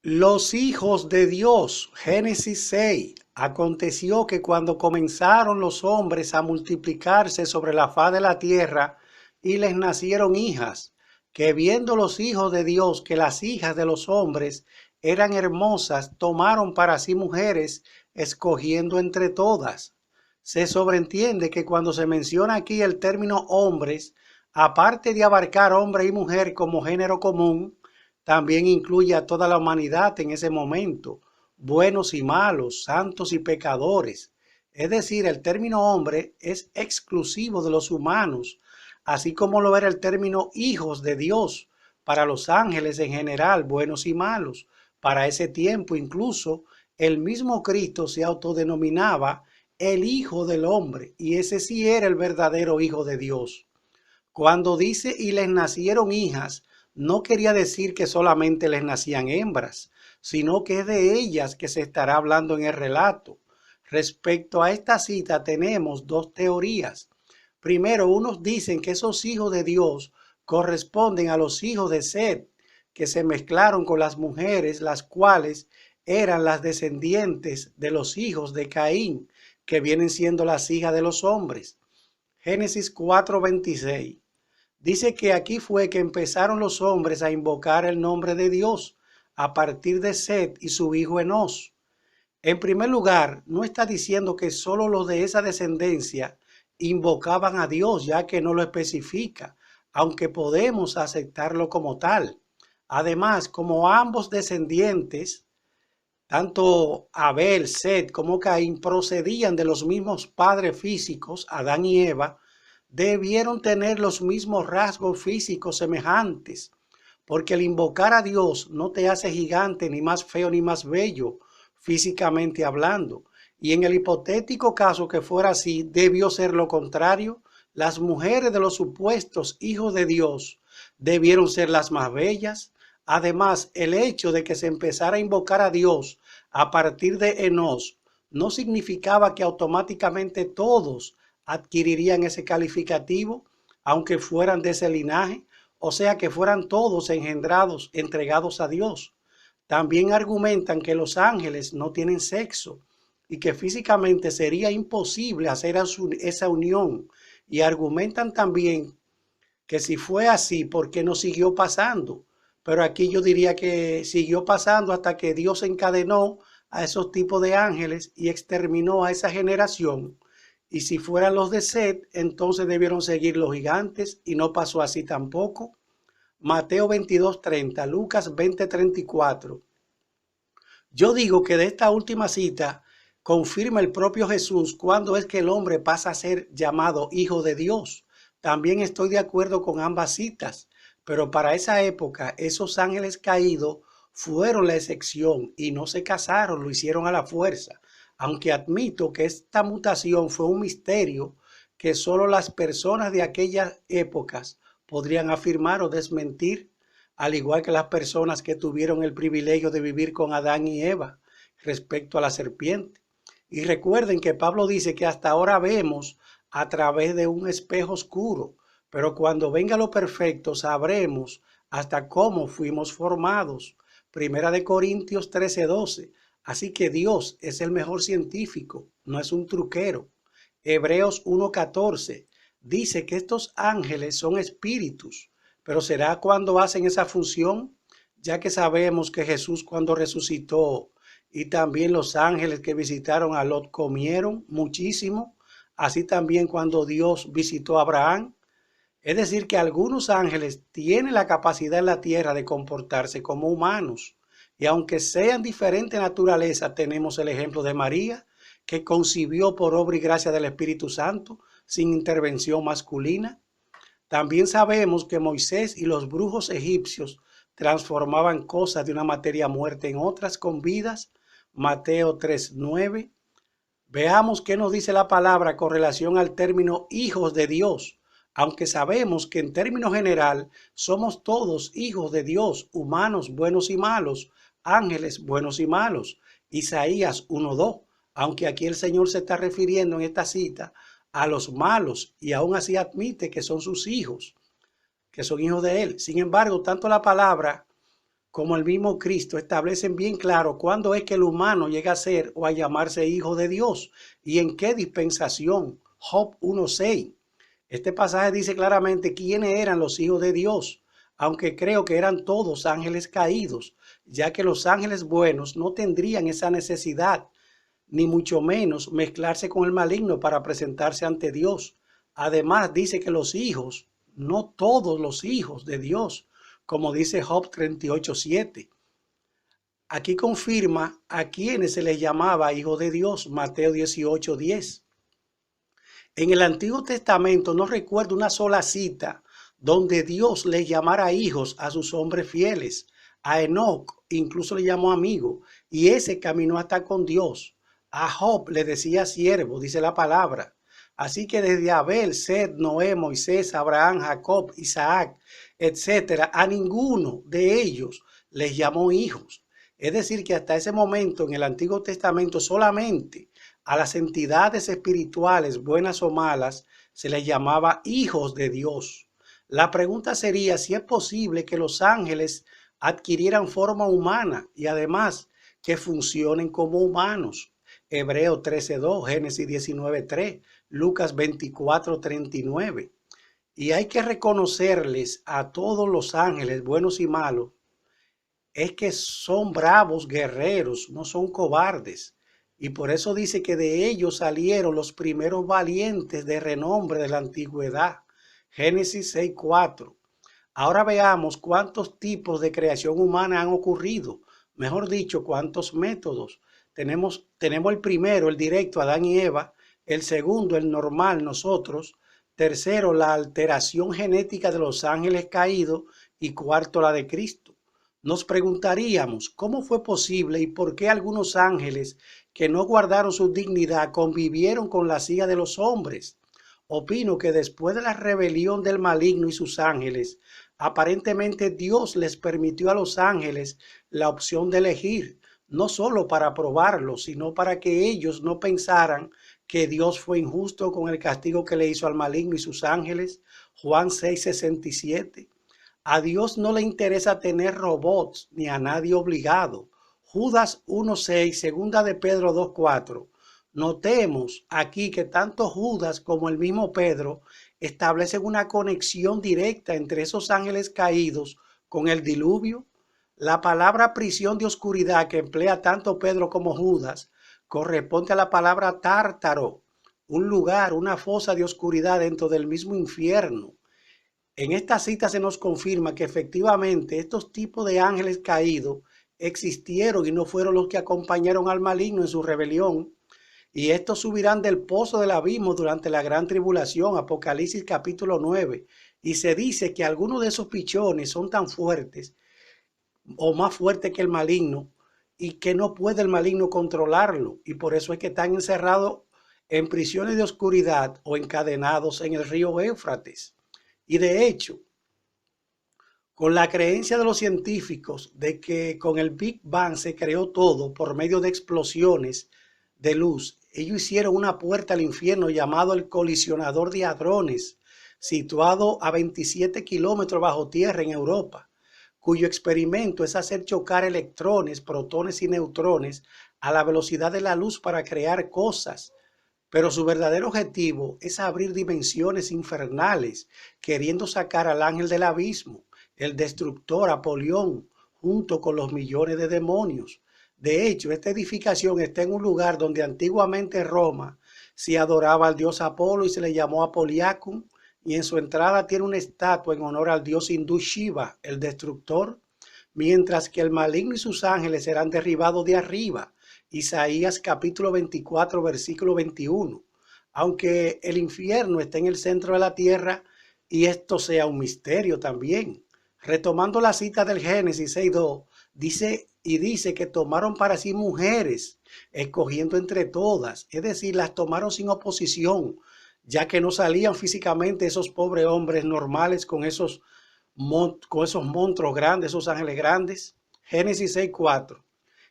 Los hijos de Dios, Génesis 6. Aconteció que cuando comenzaron los hombres a multiplicarse sobre la faz de la tierra y les nacieron hijas, que viendo los hijos de Dios que las hijas de los hombres eran hermosas, tomaron para sí mujeres, escogiendo entre todas. Se sobreentiende que cuando se menciona aquí el término hombres, aparte de abarcar hombre y mujer como género común, también incluye a toda la humanidad en ese momento, buenos y malos, santos y pecadores. Es decir, el término hombre es exclusivo de los humanos, así como lo era el término hijos de Dios para los ángeles en general, buenos y malos. Para ese tiempo incluso el mismo Cristo se autodenominaba el Hijo del Hombre, y ese sí era el verdadero Hijo de Dios. Cuando dice y les nacieron hijas, no quería decir que solamente les nacían hembras, sino que es de ellas que se estará hablando en el relato. Respecto a esta cita tenemos dos teorías. Primero, unos dicen que esos hijos de Dios corresponden a los hijos de Set, que se mezclaron con las mujeres, las cuales eran las descendientes de los hijos de Caín, que vienen siendo las hijas de los hombres. Génesis 4:26. Dice que aquí fue que empezaron los hombres a invocar el nombre de Dios a partir de Set y su hijo Enos. En primer lugar, no está diciendo que solo los de esa descendencia invocaban a Dios, ya que no lo especifica, aunque podemos aceptarlo como tal. Además, como ambos descendientes, tanto Abel, Set como Caín, procedían de los mismos padres físicos, Adán y Eva, debieron tener los mismos rasgos físicos semejantes, porque el invocar a Dios no te hace gigante, ni más feo, ni más bello, físicamente hablando. Y en el hipotético caso que fuera así, debió ser lo contrario. Las mujeres de los supuestos hijos de Dios debieron ser las más bellas. Además, el hecho de que se empezara a invocar a Dios a partir de Enos no significaba que automáticamente todos adquirirían ese calificativo, aunque fueran de ese linaje, o sea que fueran todos engendrados, entregados a Dios. También argumentan que los ángeles no tienen sexo y que físicamente sería imposible hacer esa unión. Y argumentan también que si fue así, ¿por qué no siguió pasando? Pero aquí yo diría que siguió pasando hasta que Dios encadenó a esos tipos de ángeles y exterminó a esa generación. Y si fueran los de Set, entonces debieron seguir los gigantes, y no pasó así tampoco. Mateo 22:30, Lucas 20:34. Yo digo que de esta última cita confirma el propio Jesús cuando es que el hombre pasa a ser llamado hijo de Dios. También estoy de acuerdo con ambas citas, pero para esa época esos ángeles caídos fueron la excepción y no se casaron, lo hicieron a la fuerza. Aunque admito que esta mutación fue un misterio que solo las personas de aquellas épocas podrían afirmar o desmentir, al igual que las personas que tuvieron el privilegio de vivir con Adán y Eva respecto a la serpiente. Y recuerden que Pablo dice que hasta ahora vemos a través de un espejo oscuro, pero cuando venga lo perfecto sabremos hasta cómo fuimos formados. Primera de Corintios 13:12. Así que Dios es el mejor científico, no es un truquero. Hebreos 1:14 dice que estos ángeles son espíritus, pero ¿será cuando hacen esa función? Ya que sabemos que Jesús cuando resucitó y también los ángeles que visitaron a Lot comieron muchísimo, así también cuando Dios visitó a Abraham. Es decir, que algunos ángeles tienen la capacidad en la tierra de comportarse como humanos. Y aunque sean diferente naturaleza, tenemos el ejemplo de María, que concibió por obra y gracia del Espíritu Santo, sin intervención masculina. También sabemos que Moisés y los brujos egipcios transformaban cosas de una materia muerta en otras con vidas. Mateo 3:9. Veamos qué nos dice la palabra con relación al término hijos de Dios. Aunque sabemos que en términos general somos todos hijos de Dios, humanos buenos y malos, ángeles buenos y malos. Isaías 1:2. Aunque aquí el Señor se está refiriendo en esta cita a los malos y aún así admite que son sus hijos, que son hijos de Él. Sin embargo, tanto la palabra como el mismo Cristo, establecen bien claro cuándo es que el humano llega a ser o a llamarse hijo de Dios y en qué dispensación. Job 1:6. Este pasaje dice claramente quiénes eran los hijos de Dios, aunque creo que eran todos ángeles caídos, ya que los ángeles buenos no tendrían esa necesidad, ni mucho menos mezclarse con el maligno para presentarse ante Dios. Además dice que los hijos, no todos los hijos de Dios, como dice Job 38:7. Aquí confirma a quienes se les llamaba hijos de Dios, Mateo 18:10. En el Antiguo Testamento no recuerdo una sola cita donde Dios les llamara hijos a sus hombres fieles. A Enoc incluso le llamó amigo y ese caminó hasta con Dios. A Job le decía siervo, dice la palabra. Así que desde Abel, Set, Noé, Moisés, Abraham, Jacob, Isaac, etcétera, a ninguno de ellos les llamó hijos. Es decir, que hasta ese momento en el Antiguo Testamento solamente a las entidades espirituales, buenas o malas, se les llamaba hijos de Dios. La pregunta sería si es posible que los ángeles adquirieran forma humana y además que funcionen como humanos. Hebreos 13:2, Génesis 19:3, Lucas 24:39. Y hay que reconocerles a todos los ángeles, buenos y malos, es que son bravos guerreros, no son cobardes. Y por eso dice que de ellos salieron los primeros valientes de renombre de la antigüedad. Génesis 6:4. Ahora veamos cuántos tipos de creación humana han ocurrido. Mejor dicho, cuántos métodos. Tenemos el primero, el directo, Adán y Eva. El segundo, el normal, nosotros. Tercero, la alteración genética de los ángeles caídos. Y cuarto, la de Cristo. Nos preguntaríamos cómo fue posible y por qué algunos ángeles que no guardaron su dignidad convivieron con la silla de los hombres. Opino que después de la rebelión del maligno y sus ángeles, aparentemente Dios les permitió a los ángeles la opción de elegir, no solo para probarlo, sino para que ellos no pensaran que Dios fue injusto con el castigo que le hizo al maligno y sus ángeles. Juan 6:67. A Dios no le interesa tener robots ni a nadie obligado. Judas 1:6, segunda de Pedro 2:4. Notemos aquí que tanto Judas como el mismo Pedro establecen una conexión directa entre esos ángeles caídos con el diluvio. La palabra prisión de oscuridad que emplea tanto Pedro como Judas corresponde a la palabra tártaro, un lugar, una fosa de oscuridad dentro del mismo infierno. En esta cita se nos confirma que efectivamente estos tipos de ángeles caídos existieron y no fueron los que acompañaron al maligno en su rebelión. Y estos subirán del pozo del abismo durante la gran tribulación, Apocalipsis capítulo 9. Y se dice que algunos de esos pichones son tan fuertes o más fuertes que el maligno y que no puede el maligno controlarlo. Y por eso es que están encerrados en prisiones de oscuridad o encadenados en el río Éufrates. Y de hecho, con la creencia de los científicos de que con el Big Bang se creó todo por medio de explosiones de luz, ellos hicieron una puerta al infierno llamado el colisionador de hadrones, situado a 27 kilómetros bajo tierra en Europa, cuyo experimento es hacer chocar electrones, protones y neutrones a la velocidad de la luz para crear cosas. Pero su verdadero objetivo es abrir dimensiones infernales, queriendo sacar al ángel del abismo, el destructor Apolión, junto con los millones de demonios. De hecho, esta edificación está en un lugar donde antiguamente Roma se adoraba al dios Apolo y se le llamó Apoliacum, y en su entrada tiene una estatua en honor al dios hindú Shiva, el destructor, mientras que el maligno y sus ángeles serán derribados de arriba. Isaías capítulo 24, versículo 21. Aunque el infierno esté en el centro de la tierra y esto sea un misterio también. Retomando la cita del Génesis 6:2, dice que tomaron para sí mujeres, escogiendo entre todas, es decir, las tomaron sin oposición, ya que no salían físicamente esos pobres hombres normales con esos monstruos grandes, esos ángeles grandes. Génesis 6:4.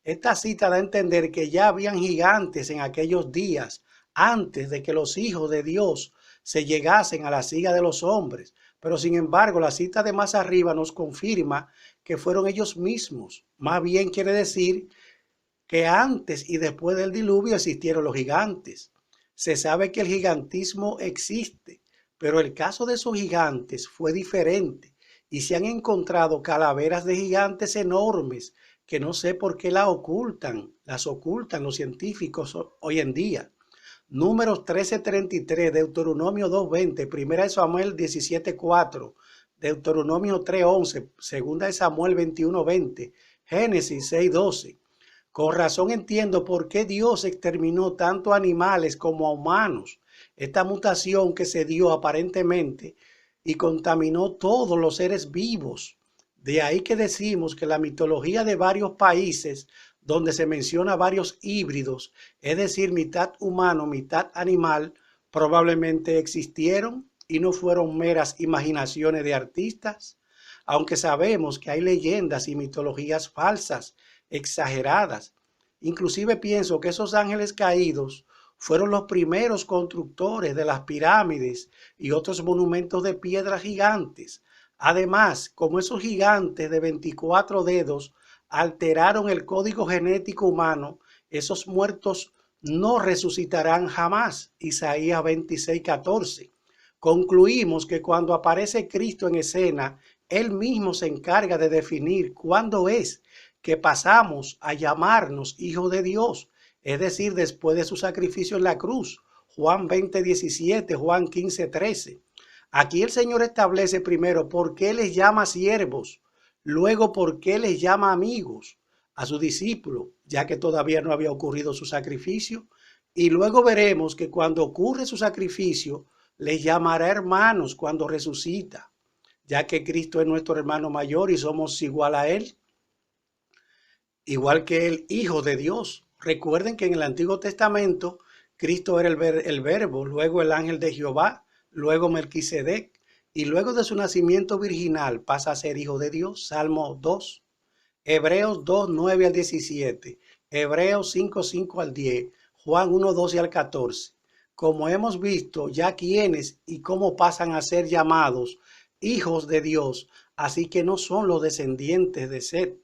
Esta cita da a entender que ya habían gigantes en aquellos días, antes de que los hijos de Dios se llegasen a la silla de los hombres. Pero sin embargo, la cita de más arriba nos confirma que fueron ellos mismos. Más bien quiere decir que antes y después del diluvio existieron los gigantes. Se sabe que el gigantismo existe, pero el caso de esos gigantes fue diferente y se han encontrado calaveras de gigantes enormes que no sé por qué las ocultan los científicos hoy en día. Números 13:33, Deuteronomio 2:20, Primera de Samuel 17:4, Deuteronomio 3:11, Segunda de Samuel 21:20, Génesis 6:12. Con razón entiendo por qué Dios exterminó tanto a animales como a humanos. Esta mutación que se dio aparentemente y contaminó todos los seres vivos. De ahí que decimos que la mitología de varios países donde se menciona varios híbridos, es decir, mitad humano, mitad animal, probablemente existieron y no fueron meras imaginaciones de artistas, aunque sabemos que hay leyendas y mitologías falsas, exageradas. Inclusive pienso que esos ángeles caídos fueron los primeros constructores de las pirámides y otros monumentos de piedra gigantes. Además, como esos gigantes de 24 dedos alteraron el código genético humano, esos muertos no resucitarán jamás. Isaías 26:14. Concluimos que cuando aparece Cristo en escena, Él mismo se encarga de definir cuándo es que pasamos a llamarnos hijos de Dios, es decir, después de su sacrificio en la cruz. Juan 20:17, Juan 15:13. Aquí el Señor establece primero por qué les llama siervos, luego por qué les llama amigos a sus discípulos, ya que todavía no había ocurrido su sacrificio, y luego veremos que cuando ocurre su sacrificio, les llamará hermanos cuando resucita, ya que Cristo es nuestro hermano mayor y somos igual a Él, igual que el Hijo de Dios. Recuerden que en el Antiguo Testamento Cristo era el verbo, luego el ángel de Jehová, luego Melquisedec, y luego de su nacimiento virginal pasa a ser hijo de Dios. Salmo 2, Hebreos 2:9 al 17, Hebreos 5:5 al 10, Juan 1:12 al 14. Como hemos visto ya quiénes y cómo pasan a ser llamados hijos de Dios, así que no son los descendientes de Set,